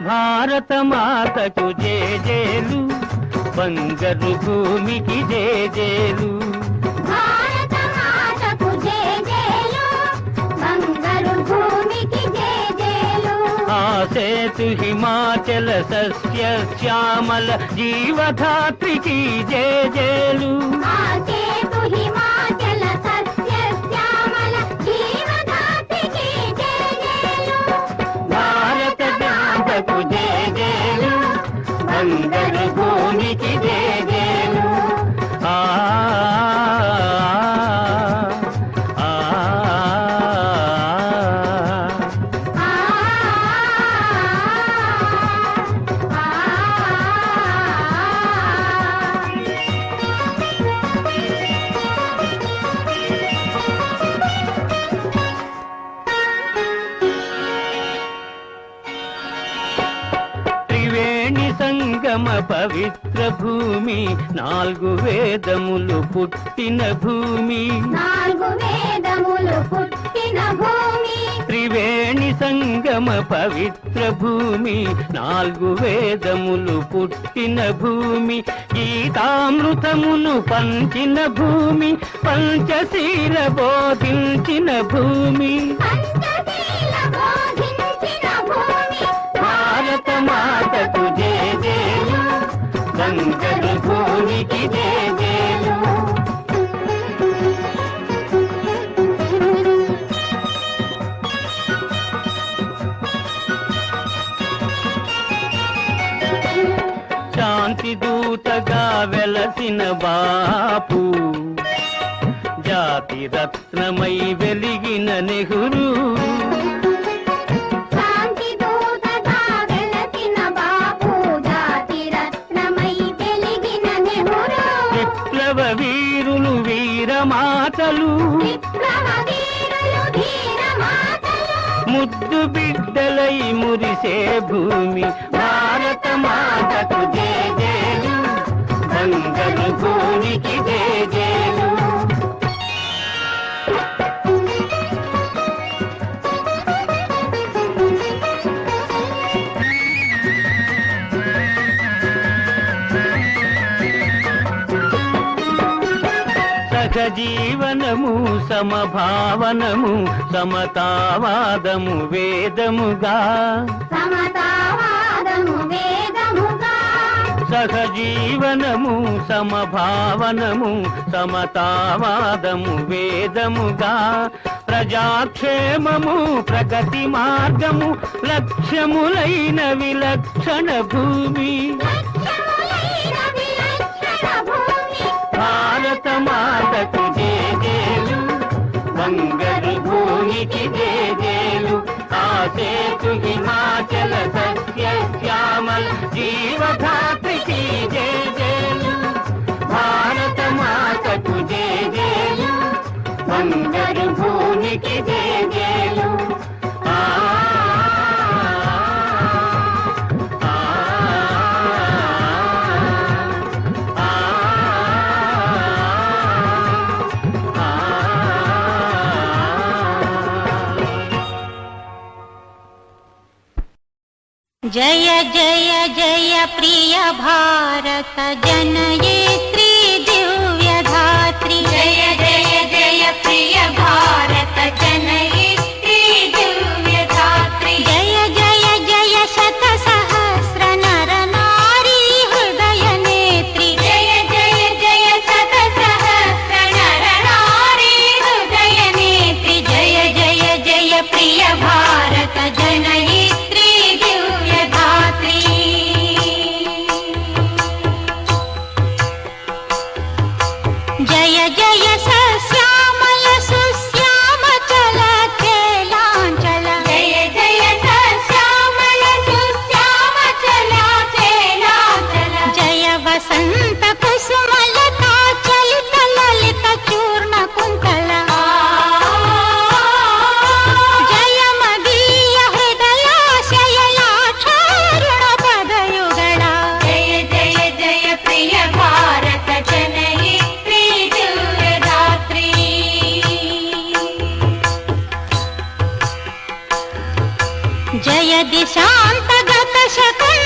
భారత మాతకు జేజేలు, బంగారు భూమికి జేజేలు. భారత మాతకు జేజేలు, బంగారు భూమికి జేజేలు. ఆ సేతు హిమాచల సస్య శ్యామల జీవధాత్రికి జేజేలు. ఆ సేతు హిమాచల సస్య శ్యామల జీవధాత్రికి జేజేలు. భారత మాతకు జేజేలు, బంగారు భూమికి జేజేలు. ఆ సంగమ పవిత్ర భూమి, 4 వేదములు పుట్టిన భూమి. 4 వేదములు పుట్టిన భూమి. త్రివేణి సంగమ పవిత్ర భూమి, 4 వేదములు పుట్టిన భూమి. గీతామృతమును పంచిన భూమి, పంచశీల బోధించిన భూమి. భారత మాతకు జేజేలు, బంగారు భూమికి జేజేలు. శాంతి దూతగా వెలసిన బాపు, జాతి రత్నమై వెలిగిన నెహ్రూ. విప్లవ వీరులు వీరమాతలు, ముద్దు బిడ్డలై మురిసే భూమి. భారత మాతకు జేజేలు, బంగారు భూమికి జేజేలు. సహజీవనము సమభావనము, సమతావాదము వేదముగా. సమతావాదము వేదముగా. సహజీవనము సమభావనము, సమతావాదము వేదముగా. ప్రజాక్షేమము ప్రగతి మార్గము, లక్ష్యములైన విలక్షణ భూమి. భారత మాతకు జేజేలు, బంగారు భూమికి జేజేలు. ఆ సేతు హిమాచల సస్య శ్యామల జీవధాత్రికి జేజేలు. భారత మాతకు జేజేలు, బంగారు భూమికి జేజేలు. जय जय जय प्रिय भारत जनयित्री दिव्य धात्री. जय जय जय प्रिय भारत जनयित्री दिव्य धात्री. जय जय जय शत सहस्र नर नारी हृदय नेत्री. जय जय जय शत सहस्र नर नारी हृदय नेत्री. जय जय जय प्रिय भारत जनयित्री जय जय सश्यामल सुश्याम चल चेलांचल. जय जय सश्यामल सुश्याम चल चेलांचल. जय वसंत कुसुमलता चलित ललित चूर्ण कुंतल. जय मदीय हृदयाशयलाक्षारुण पदयुगळ. जय जय जय प्रिय भारत जनयित्री दिव्य धात्री. जय दिशांतगत దశకంఠ